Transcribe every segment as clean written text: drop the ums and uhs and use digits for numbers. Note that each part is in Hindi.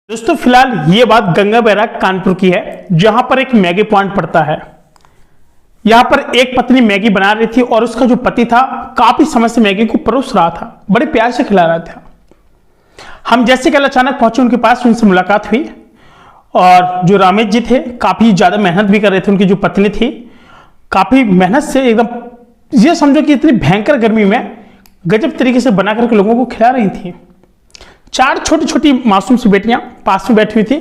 दोस्तों फिलहाल ये बात गंगा बैराग कानपुर की है, जहां पर एक मैगी पॉइंट पड़ता है। यहां पर एक पत्नी मैगी बना रही थी और उसका जो पति था काफी समय से मैगी को परोस रहा था, बड़े प्यार से खिला रहा था। हम जैसे कल अचानक पहुंचे उनके पास, उनसे मुलाकात हुई और जो रमेश जी थे काफी ज्यादा मेहनत भी कर रहे थे। उनकी जो पत्नी थी काफी मेहनत से एकदम ये समझो कि इतनी भयंकर गर्मी में गजब तरीके से बना करके लोगों को खिला रही थी। 4 छोटी छोटी मासूम सी बेटियां पास में बैठी हुई थी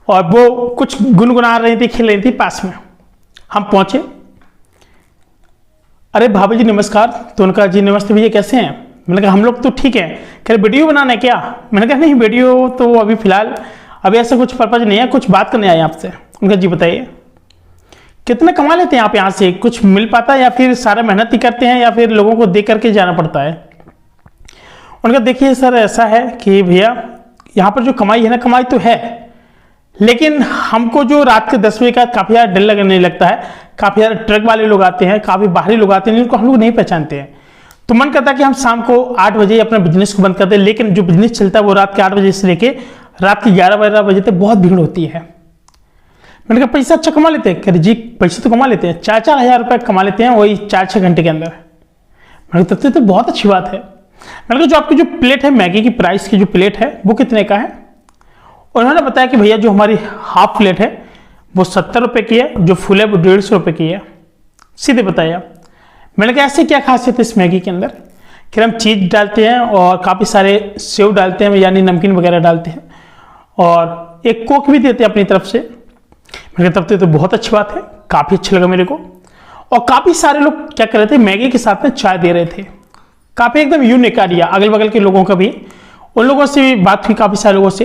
और वो कुछ गुनगुना रही थी, खेल रही थी पास में। हम पहुंचे, अरे भाभी जी नमस्कार। तो उनका जी नमस्ते भैया, कैसे हैं? मैंने कहा हम लोग तो ठीक है। कह रहे वीडियो बनाना है क्या? मैंने कहा नहीं, वीडियो तो अभी फिलहाल अभी ऐसा कुछ पर्पज नहीं है, कुछ बात करने आए आपसे। उनका जी बताइए कितना कमा लेते हैं आप यहाँ से? कुछ मिल पाता है या फिर सारा मेहनत ही करते हैं या फिर लोगों को दे करके जाना पड़ता है? उनका देखिए सर ऐसा है कि भैया यहाँ पर जो कमाई है ना, कमाई तो है, लेकिन हमको जो रात के 10 बजे का काफ़ी ज़्यादा डर लगने लगता है। काफ़ी ज़्यादा ट्रक वाले लोग आते हैं, काफ़ी बाहरी लोग आते हैं जिनको हम लोग नहीं पहचानते हैं। तो मन करता है कि हम शाम को 8 बजे अपना बिजनेस को बंद कर दें, लेकिन जो बिजनेस चलता है वो रात के 8 बजे से लेके रात के 11-12 बजे तक बहुत भीड़ होती है। मैंने कहा पैसा अच्छा कमा लेते हैं? कह रहे जी पैसे तो कमा लेते हैं, 4-4 हज़ार रुपये कमा लेते हैं वही 4-6 घंटे के अंदर। मैंने कहा तब तो बहुत अच्छी बात है। मैंने कहा जो आपकी जो प्लेट है मैगी की प्राइस की जो प्लेट है वो कितने का है? उन्होंने बताया कि भैया जो हमारी हाफ प्लेट है वो 70 रुपये की है, जो फुल है वो 150 रुपये की है। सीधे बताया। मैंने कहा ऐसे क्या खासियत है इस मैगी के अंदर? कि हम चीज़ डालते हैं और काफ़ी सारे सेव डालते हैं, यानी नमकीन वगैरह डालते हैं और एक कोक भी देते हैं अपनी तरफ से। मैंने कहा तब तो बहुत अच्छी बात है, काफ़ी अच्छा लगा मेरे को। और काफ़ी सारे लोग क्या कर रहे थे, मैगी के साथ में चाय दे रहे थे। काफ़ी एकदम यूनिक आइडिया, अगल बगल के लोगों का भी, उन लोगों से भी बात हुई काफ़ी सारे लोगों से।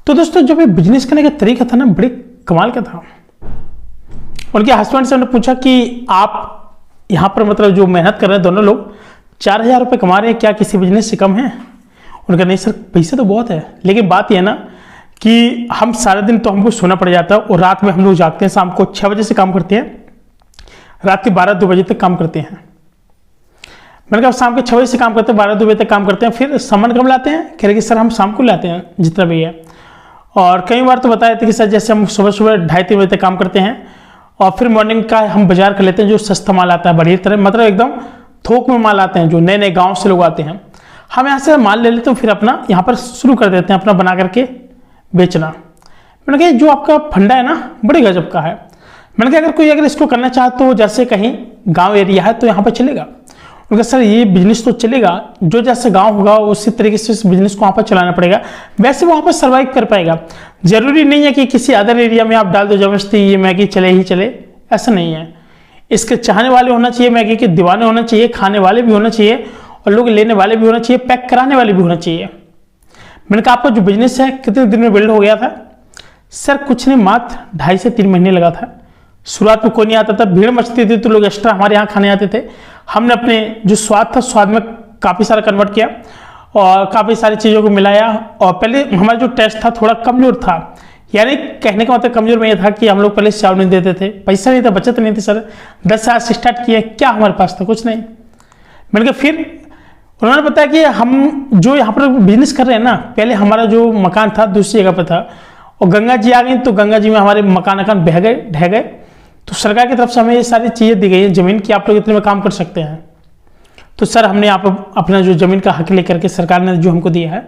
तो दोस्तों जो भी बिजनेस करने का तरीका था ना, बड़े कमाल का था। उनके हस्बैंड से उन्होंने पूछा कि आप यहाँ पर मतलब जो मेहनत कर रहे हैं दोनों लोग 4,000 रुपये कमा रहे हैं, क्या किसी बिजनेस से कम है? उनका नहीं सर पैसे तो बहुत है, लेकिन बात यह ना कि हम सारा दिन तो हमको सोना पड़ जाता है और रात में हम लोग जागते हैं, शाम को 6 बजे से काम करते हैं, रात के 12-2 बजे तक काम करते हैं। मैंने कहा शाम के 6 बजे से काम करते हैं, 12-2 बजे तक काम करते हैं, फिर सामान कब लाते हैं? कह रहे कि सर हम शाम को लाते हैं जितना भी है। और कई बार तो बताए थे कि सर जैसे हम सुबह 2:30-3 बजे तक काम करते हैं और फिर मॉर्निंग का हम बाजार कर लेते हैं, जो सस्ता माल आता है बढ़िया तरह, मतलब एकदम थोक में माल आते हैं, जो नए नए गाँव से लोग आते हैं, हम यहाँ से माल ले लेते हैं, फिर अपना यहाँ पर शुरू कर देते हैं अपना बना करके बेचना। मैंने कहा जो आपका फंडा है ना बड़े गजब का है। मैंने कहा अगर इसको करना चाहे तो जैसे कहीं गाँव एरिया है तो यहाँ पर चलेगा। उनका सर ये बिजनेस तो चलेगा, जो जैसे गांव होगा उसी तरीके से इस बिजनेस को वहाँ पर चलाना पड़ेगा, वैसे वहाँ पर सर्वाइव कर पाएगा। जरूरी नहीं है कि किसी अदर एरिया में आप डाल दो जबरदस्ती ये मैगी चले ही चले, ऐसा नहीं है। इसके चाहने वाले होना चाहिए, मैगी के दीवाने होना चाहिए, खाने वाले भी होना चाहिए और लोग लेने वाले भी होना चाहिए, पैक कराने वाले भी होना चाहिए। मैंने कहा आपका जो बिजनेस है कितने दिन में बिल्ड हो गया था? सर कुछ नहीं, मात्र 2.5 से 3 महीने लगा था। शुरुआत में कोई नहीं आता था, भीड़ मचती थी तो लोग एक्स्ट्रा हमारे यहाँ खाने आते थे। हमने अपने जो स्वाद था स्वाद में काफ़ी सारा कन्वर्ट किया और काफ़ी सारी चीज़ों को मिलाया। और पहले हमारा जो टेस्ट था थोड़ा कमज़ोर था, यानी कहने का मतलब कमज़ोर में ये था कि हम लोग पहले चावल नहीं देते थे, पैसा नहीं था, बचत नहीं थी सर। 10 साल से स्टार्ट किया, क्या हमारे पास था? कुछ नहीं। मैंने कहा फिर उन्होंने बताया कि हम जो यहाँ पर बिजनेस कर रहे हैं ना, पहले हमारा जो मकान था दूसरी जगह पर था और गंगा जी आ गई तो गंगा जी में हमारे मकान बह गए, ढह गए। तो सरकार की तरफ से हमें ये सारी चीज़ें दी गई है, ज़मीन की आप लोग इतने में काम कर सकते हैं। तो सर हमने यहाँ पर अपना जो ज़मीन का हक लेकर के सरकार ने जो हमको दिया है,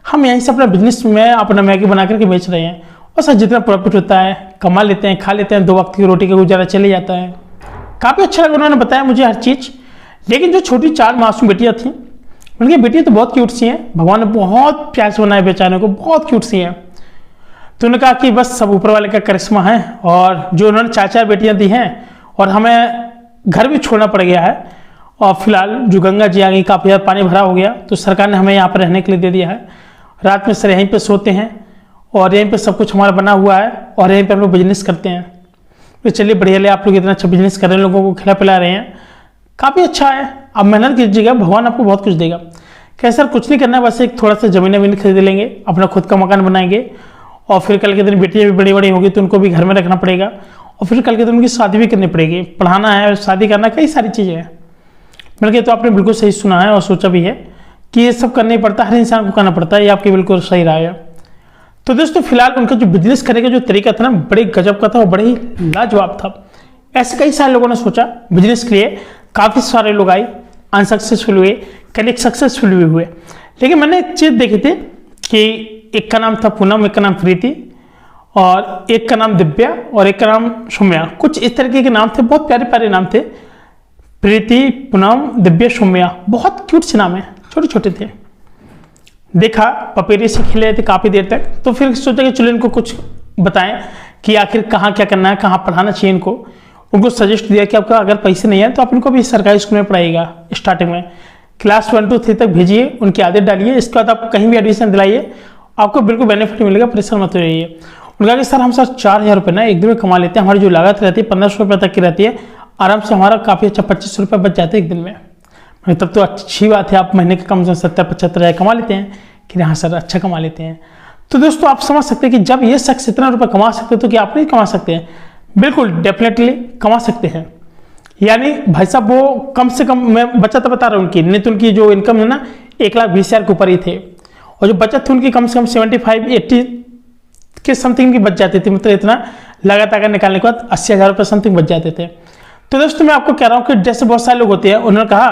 हम यहीं से अपना बिजनेस में अपना मैगी बना करके बेच रहे हैं और सर जितना प्रॉफिट होता है कमा लेते हैं, खा लेते हैं, 2 वक्त की रोटी का गुजारा चले जाता है। काफ़ी अच्छा लगा, उन्होंने बताया मुझे हर चीज़। लेकिन जो छोटी 4 मासूम बेटियाँ थीं, उनकी बेटियाँ तो बहुत क्यूट सी हैं, भगवान ने बहुत प्यार से बनाया बेचारे को, बहुत क्यूट सी हैं। तो उन्होंने कहा कि बस सब ऊपर वाले का करिश्मा है और जो उन्होंने 4-4 बेटियां दी हैं और हमें घर भी छोड़ना पड़ गया है। और फिलहाल जो गंगा जी आ गई, काफ़ी ज़्यादा पानी भरा हो गया, तो सरकार ने हमें यहाँ पर रहने के लिए दे दिया है। रात में सर यहीं पे सोते हैं और यहीं पे सब कुछ हमारा बना हुआ है और यहीं पे हम लोग बिजनेस करते हैं। तो चलिए बढ़िया ले, आप लोग इतना अच्छा बिजनेस कर रहे हैं, लोगों को खिला पिला रहे हैं, काफ़ी अच्छा है। आप मेहनत कीजिएगा, भगवान आपको बहुत कुछ देगा। क्या सर कुछ नहीं करना है, बस एक थोड़ा सा ज़मीन खरीद लेंगे, अपना खुद का मकान बनाएंगे और फिर कल के दिन बेटियाँ भी बड़ी बड़ी होगी तो उनको भी घर में रखना पड़ेगा और फिर कल के दिन उनकी शादी भी करनी पड़ेगी, पढ़ाना है, शादी करना, कई सारी चीज़ें हैं। मैंने कहा तो आपने बिल्कुल सही सुना है और सोचा भी है कि ये सब करना ही पड़ता है, हर इंसान को करना पड़ता है, ये आपकी बिल्कुल सही राय है। तो दोस्तों फिलहाल उनका जो बिजनेस करने का जो तरीका था ना, बड़े गजब का था और बड़े ही लाजवाब था। ऐसे कई सारे लोगों ने सोचा बिजनेस के लिए, काफ़ी सारे लोग आए, अनसक्सेसफुल हुए, कनेक्ट सक्सेसफुल भी हुए। लेकिन मैंने एक चीज़ देखी थी कि एक का नाम था पूनम, एक का नाम प्रीति, और एक का नाम दिव्या, और एक का नाम सौम्या। कुछ इस तरीके के नाम थे, बहुत प्यारे प्यारे नाम थे। प्रीति, पूनम, दिव्या, सौम्या, बहुत क्यूट से नाम है, छोटे छोटे थे। देखा पपेरी से खेले थे काफ़ी देर तक, तो फिर सोचा कि चलो इनको कुछ बताएं कि आखिर कहाँ क्या करना है, कहाँ पढ़ाना चाहिए इनको। उनको सजेस्ट दिया कि आपका अगर पैसे नहीं है तो आप इनको भी सरकारी स्कूल में पढ़ाइएगा। स्टार्टिंग में क्लास 1 to 3 तक भेजिए, उनकी आदत डालिए, इसके बाद आप कहीं भी एडमिशन दिलाइए, आपको बिल्कुल बेनिफिट मिलेगा, परेशान मत होइए। उनका कि सर हम सर 4,000 रुपये ना एक दिन में कमा लेते हैं, हमारी जो लागत रहती है 1,500 रुपये तक की रहती है, आराम से हमारा काफ़ी अच्छा 25 रुपये बच जाते हैं एक दिन में। तब तो अच्छी बात है, आप महीने के कम से कम 70-75 हज़ार कमा लेते हैं। कि हाँ सर अच्छा कमा लेते हैं। तो दोस्तों आप समझ सकते हैं कि जब ये शख्स इतना रुपये कमा सकते हैं तो क्या आप नहीं कमा सकते हैं? बिल्कुल डेफिनेटली कमा सकते हैं। यानी भाई साहब वो कम से कम, मैं बचत बता रहा हूँ उनकी, नहीं तो उनकी जो इनकम है ना 1,20,000 के ऊपर ही थे, और जो बचत थी उनकी कम से कम 75-80 के समथिंग की बच जाती थी। मतलब इतना लगातार निकालने के बाद 80,000 रुपये समथिंग बच जाते थे। तो दोस्तों मैं आपको कह रहा हूँ कि जैसे बहुत सारे लोग होते हैं, उन्होंने कहा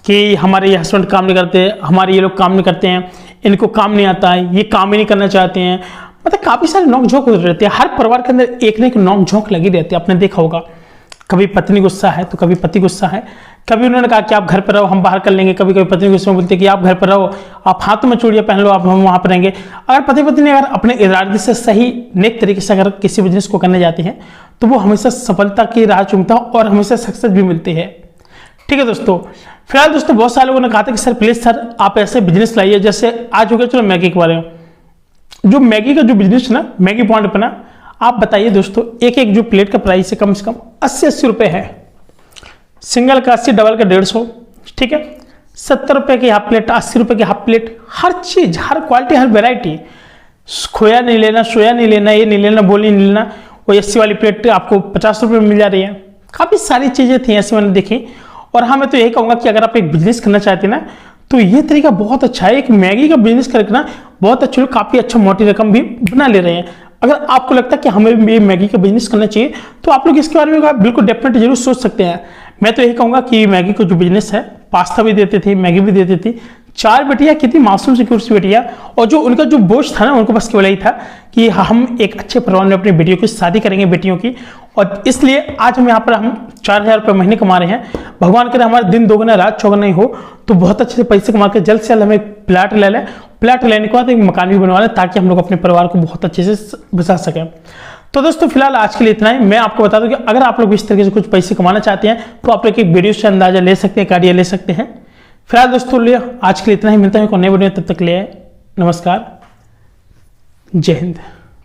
कि हमारे ये हस्बैंड काम नहीं करते, हमारे ये लोग काम नहीं करते हैं, इनको काम नहीं आता है, ये काम ही नहीं करना चाहते हैं। मतलब काफ़ी सारे नोक झोंक होते रहते हैं, हर परिवार के अंदर एक ना एक नोक झोंक लगी रहती है। आपने देखा होगा, कभी पत्नी गुस्सा है तो कभी पति गुस्सा है, कभी उन्होंने कहा कि आप घर पर रहो हम बाहर कर लेंगे, कभी कभी पत्नी गुस्से में बोलती है कि आप घर पर रहो, आप हाथों में चूड़ियाँ पहन लो, आप हम वहाँ पर रहेंगे। अगर पति पत्नी अगर अपने इरादे से सही नेक तरीके से अगर किसी बिजनेस को करने जाती हैं तो वो हमेशा सफलता की राह चूमता है और हमेशा सक्सेस भी मिलती है। ठीक है दोस्तों, फिलहाल दोस्तों बहुत सारे लोगों ने कहा था कि सर प्लीज सर आप ऐसे बिजनेस लाइए, जैसे आज हो गया चलो मैगी के बारे में, जो मैगी का जो बिजनेस है ना, मैगी पॉइंट पर ना, आप बताइए दोस्तों, एक एक जो प्लेट का प्राइस है कम से कम 80-80 रुपये है। सिंगल का 80, डबल का 150, ठीक है। 70 रुपये की हाफ प्लेट, 80 रुपये की हाफ प्लेट, हर चीज़, हर क्वालिटी, हर वेराइटी। खोया नहीं लेना, सोया नहीं लेना, ये नहीं लेना, बोली नहीं लेना, वो 80 वाली प्लेट आपको 50 रुपये में मिल जा रही है। काफ़ी सारी चीज़ें थी ऐसी मैंने देखी। और हाँ मैं तो यही कहूँगा कि अगर आप एक बिजनेस करना चाहते हैं ना तो ये तरीका बहुत अच्छा है। एक मैगी का बिजनेस करके ना बहुत अच्छे लोग काफ़ी अच्छा मोटी रकम भी बना ले रहे हैं। अगर आपको लगता है कि हमें भी मैगी का बिजनेस करना चाहिए तो आप लोग इसके बारे में बिल्कुल डेफिनेटली जरूर सोच सकते हैं। मैं तो यही कहूँगा कि मैगी का जो बिजनेस है, पास्ता भी देते थे, मैगी भी देती थी। 4 बेटियाँ, कितनी मासूम सी क्यूट सी बेटियाँ, और जो उनका जो बोझ था ना उनको बस केवल यही था कि हम एक अच्छे परिवार में अपनी बेटियों की शादी करेंगे, बेटियों की, और इसलिए आज हम यहाँ पर हम 4,000 रुपये महीने कमा रहे हैं। भगवान करे हमारे दिन दोगुना रात चौगुना ही हो तो बहुत अच्छे से पैसे कमा के जल्द से जल्द हमें प्लाट ले लें, प्लाट लेने के बाद एक मकान भी बनवा लें ताकि हम लोग अपने परिवार को बहुत अच्छे से बचा सकें। तो दोस्तों फिलहाल आज के लिए इतना ही। मैं आपको बता दूं कि अगर आप लोग इस तरीके से कुछ पैसे कमाना चाहते हैं तो आप लोग एक वीडियो से अंदाजा ले सकते हैं, आइडिया ले सकते हैं। फिलहाल दोस्तों लिए आज के लिए इतना ही, मिलता है नए वीडियो, तब तक ले नमस्कार, जय हिंद।